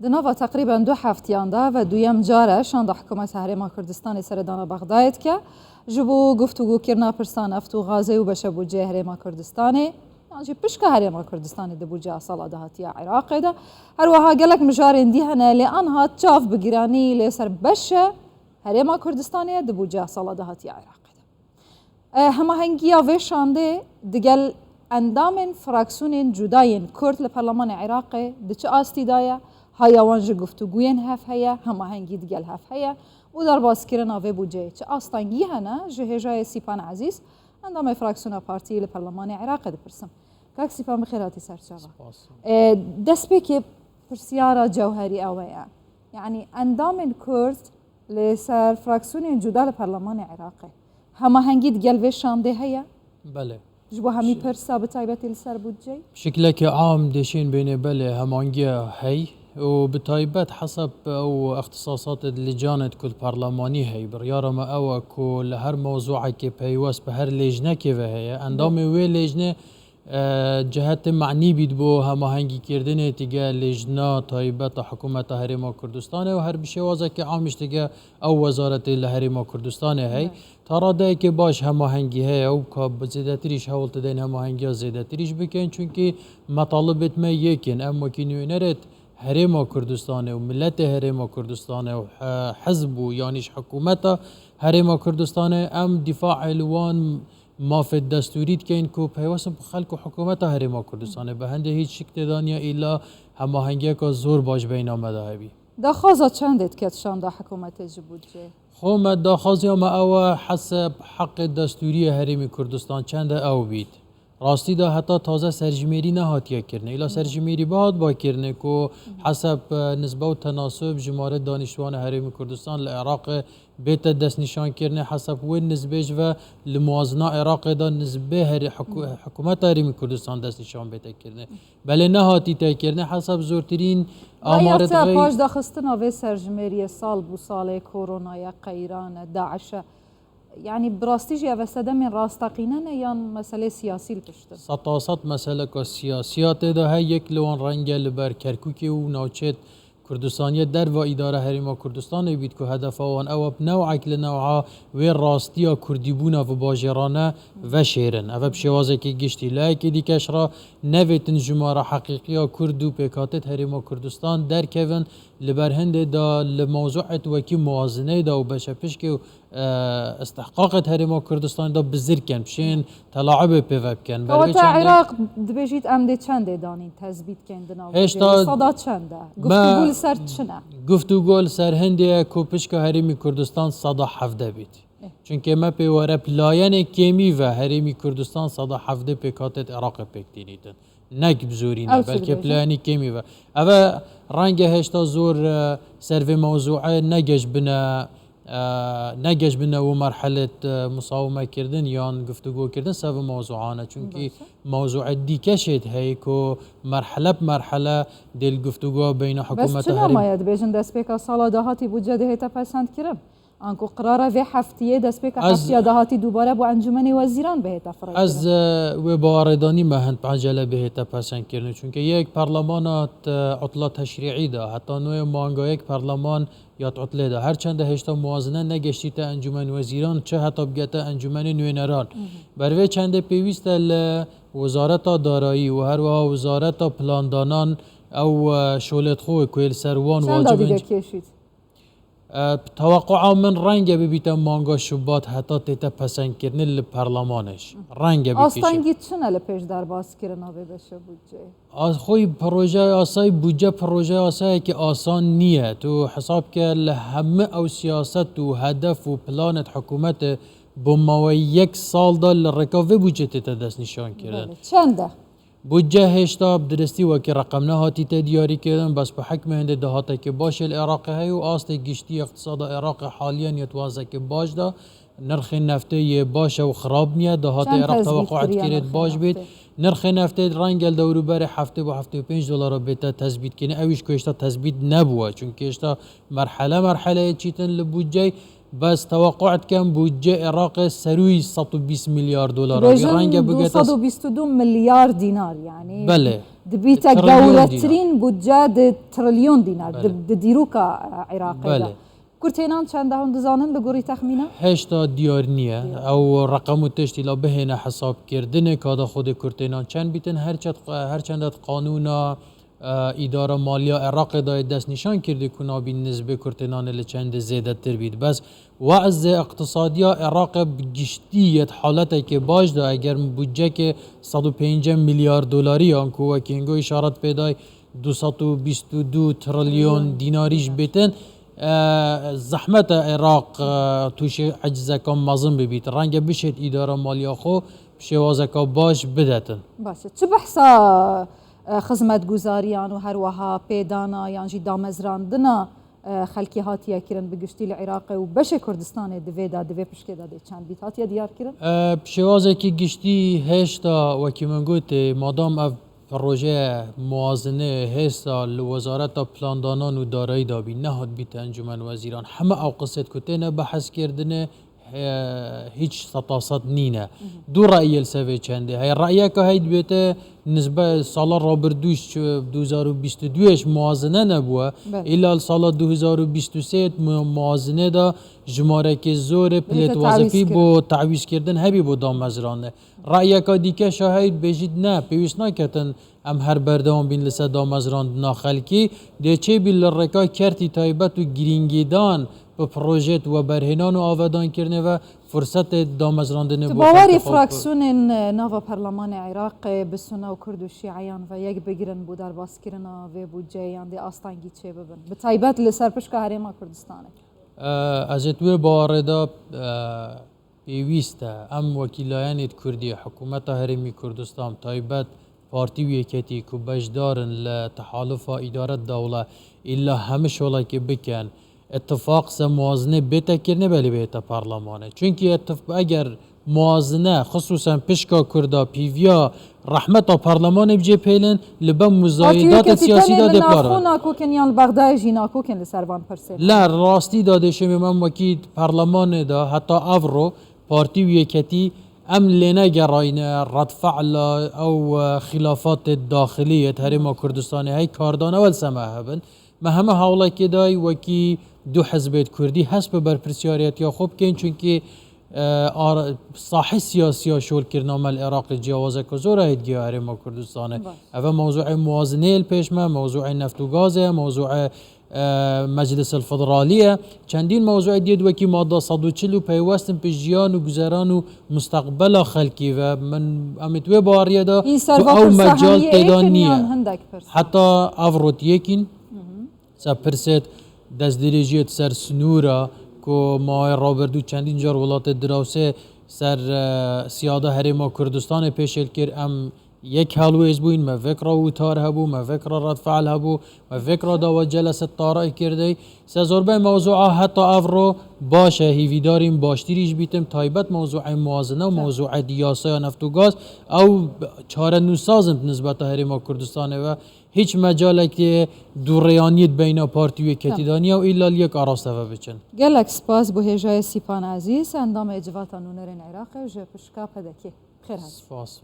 دناوا تقریبا 2 هفتیان دا و دویم جاره شان دا حکومت هرما کردستان سردان بغداد که جبو گفتگو کرنا پرسان افتو غازه و بشه بوجه هرما کردستانی يعني بشكا هرما كردستان دبوجا صلا دهاتيا عراق دا هروها قالك مجارين دي هنا لأنها تشاف بقراني ليسر بشة هرما كردستان دبوجا صلا دهاتيا عراق دا هما هنگيا ويشانده دقل اندام فراكسون جداين كرد لبرلمان عراقي دچ آستی دایا هایوانج گفتگوین هف هيا هما هنگي دقل هف هيا و در باز کرنا و بوجه چه آستانگی هنا جهجای سیپان عزیز اندام فراكسون پارتی لبرلمان عراق دپرسم كاك سيفان بخيراتي سرچاوا دست بك برسيارة جوهري اويا يعني اندام كرد لسر فراكسون جدا لبرلمان عراقي هما هنگي دقل وشانده هيا بله جبو همي برسا بتايبتي لسر بوجي بشكلك عام دشين بين بله همانجي هي وبتايبت حسب او اختصاصات اللجان كل برلماني هي بريارة ما او كل هر موضوع كي بيوس بهر لجنة كي وهي اندامي وي لجنة جهت معني بید بو هماهنگی کردن تیگه لجنا تایبت حکومت هرما کردستان و هر بشوازه که عامش تیگه او وزارت هرما کردستان هی تراده که باش هماهنگی هی او که بزیدتریش حولت دین هماهنگی ها زیدتریش بکن چونکه مطالبت ما یکن اما که نوینرت هرما کردستان و ملت هرما کردستان و حزب و یعنیش حکومت هرما کردستان ام دفاع الوان ما في الدستوريت كاين كو بيوسم خلق حكومت هرما كردستان به هنده هیچ شک دانیا الا هماهنگی که زور باش بین مذاهبی داخازا چندت کتشان دا حکومت جبوجه خو ما داخازی ما او حسب حق دستوری هرمی کردستان چند او بید راستی دا حتی تازه سرجمیری نهاتیه کرنه الا سرجمیری بعد با کرنه کو حسب نسبه و تناسب جماره دانشوان هرمی کردستان لعراق بیت دست نشان کرنه حسب وين نسبهش و لموازنه عراق دا نسبه حکومت هرمی کردستان دست نشان بیت کرنه بله نهاتی تا کرنه حسب زورترین آمارت غیر پاش داخستنا و سرجمیری سال بو سال کرونا یا قیران داعش يعني براستيجي أفسده من راستقينا يان مسألة سياسية البشتة. سطاسات مسألة كسياسيات ده هاي يكلون رنجة لبر كركوكي ونوچت كردستانية در و إدارة هرما كردستان بيد كو هدفوان أو بنوعك لنوعا وين راستيا كرديبونا و باجرانه و شيرن أو بشوازه كي گشتي لايك دي كشرا نويتن جمارة حقيقية كردو بيكاتت هرما كردستان در كيفن لبر هند دا لموضوعت وكي موازنه دا و بشپش كي استحقاقت هرما كردستان دا بزر كن بشين تلاعب بيوب كن وتا عراق دبيجيت أمدي چنده دانين تثبيت كن دنا صدا چنده گفتگو سر چنه گفتگو سر هندیه کو پشک هرمی کردستان صدا 17 بیت چونکه ما پیواره پلاین کمی و هرمی کردستان صدا 17 پیکاتت عراق پیکتینیتن نک بزورینه بلکه پلاین کمی و اوه رنگ هشتا زور سر موضوع نگش بنا و مرحله مصاومه کردن یان گفتگو کردن سر موضوعانه چونکه موضوع دیکشت هی کو مرحله بمرحله دل گفتگو بین حکومت بس چرا ما یاد بیشن دست پیکا سالا دهاتی بودجه هیتا پسند کرم انکو قراره و هفتیه دست پیکا هفتیه دهاتی دوباره با انجمن وزیران بهتا فرق از و باردانی مهند عجله بهتا پسند کردن چونکه یک پارلمانات عطله تشریعی ده حتی نوع مانگا یک پارلمان یا عطله ده هر چند هشتا موازنه نگشتی تا انجمن وزیران چه حتی بگتا انجمن نوینران بروی چند پیوست وزارت دارایی و هر وزارت پلاندانان او شولت خوی کویل سروان واجب دیگه کشید توقع من رنگ ببیتم مانگا شبات حتی تیتا پسند کردن لپرلمانش رنگ بکشید آستانگی چنه لپیش در باز کرنا بشه بودجه خوی پروژه آسای بودجه پروژه آسای که آسان نیه تو حساب که لهمه او سیاست و هدف و پلانت حکومت بماوی یک سال دا لرکاوه بودجه تیتا دست نشان کردن چنده؟ بودجه هشتا بدرستی و که رقم نهاتی تدیاری کردن بس به حکم هنده دهاته که باش العراق هی و آست گشتی اقتصاد عراق حالیا یتوازه که باش دا نرخ نفته باشه و خراب نیه دهات عراق توقعات کرد باش بید نرخ نفته رنگل دورو بر هفته با 75 دلار بیت تثبیت کنه اویش که اشتا تثبیت نبوه چون که اشتا مرحله چیتن لبودجه بس توقعت كان بودجه عراق سروي 120 مليار دولار بيجن 222 مليار دينار يعني بله دبيتا قورترين بودجه تريليون دينار ديروكا عراقي بله كرتينان چند هون دزانن لگوری تخمینه؟ هشتا دیار نیه او رقم تشتیلا بهینه حساب کردنه که خود کرتینان چند بیتن هر چندت قانونا اداره مالیا عراق دای دست نشان کرده کنا بین نسبه کرتینان لچند زیده تر بید بس وعز اقتصادی عراق بگشتیت حالته که باش دا اگر بودجه که 105 میلیارد دلاری آنکو و کنگو اشارت پیدای 222 تریلیون دیناریش بیتن زحمت عراق توش عجزه کم مازن ببید رنگ بشید اداره مالیا خو شوازه که باش بدتن باشه چه بحثا خدمت گزاریان و هر وها پیدانا یعنی دامزراندنا خلکی هاتیه کرن بگشتی العراق و بشه کردستان دوی پشکه داده چند بیت هاتیه دیار کرن؟ شوازه که گشتی هشتا و که من گوت مادام اف پروژه موازنه هستا لوزارت پلاندانان و دارایی دابی نهاد بیت انجمن وزیران همه او قصد کتینه بحث کردنه هیچ ستاست نینه دو رأی السوی چنده های رأیه که هید بیته نسبه سال رابردوش 2022 موازنه نبوه ایلا سال 2023 موازنه دا جماره که زور پلیت وظیفی با تعویض کردن هبی با دامزرانه رأیه که دیگه شاهد بجید نه پیوست نکتن ام هر بردوان بین لسه دامزراند ناخلکی ده چه بیل رکا کرتی تایبت و گرینگیدان به پروژه و برهنان و آودان کرنه و فرصت دامزراندن بود. باوری فراکسیون ناو پارلمان عراق بسونه و کرد و شیعیان و یک بگیرن بود در باز کردن و بودجه یعنی آستانگی چه ببن. به تایبت لسر پشک هرما کردستانه. از توی باردا پیوسته ام وکیلایان کردی حکومت هرمی کردستان تایبت پارتی ویکتی که بجدارن لتحالف اداره دوله الا همش ولا که بکن اتفاق موازنه بهتر کرنه بلی بهتر پارلمانه چونکه اگر موازنه خصوصا پشکا کردا پیویا رحمت پارلمان بجی پیلن لبم مزایدات سیاسی داده پاره ناخونا کوکن یان بغداد جینا کوکن لسروان پرسه لا راستی داده شمی من وکیل پارلمان دا حتی افرو پارتی ویکتی ام لنا گراین رد فعل او خلافات داخلی تحریم کردستان های کاردان اول سماهبن ما همه حواله که دای وکی دو حزب کردی حسب برپرسیاریت یا خوب کن چونکه صاحب سیاسی شول کرنامه العراق جوازه که زوره هدگی حریم کردستانه اوه موضوع موازنه الپیشمه موضوع نفت و گازه موضوع مجلس الفدرالیه چندین موضوع دید وکی ماده 140 پیوستن پیجیان و گذران و مستقبل خلکی و من امتوی باریه دا او مجال تیدان نیه حتی افروت یکین سپرسید دست دریجیت سر سنورا که ما رابردو چندین جار ولات دراوسه سر سیاده حریم کردستان پیشل کرد ام یک حلویز بوین ما فکر اوتار هبو ما فکر رد فعل هبو ما فکر داوت جلسه طارئ کرده سزربه موضوع حتی افرو باشه هیویداریم باشتیریش بیتم تایبت موضوع موازنه و موضوع دیاسه یا نفت و گاز او چاره نوسازم نسبت حریم کردستان و هیچ مجالی که دوریانیت بین پارتی و کتیدانی و ایلال یک آراسته و بچن گلک سپاس بو هجای سیپان عزیز اندام اجوات نونرین عراق و جپشکا پدکی خیر هست سپاس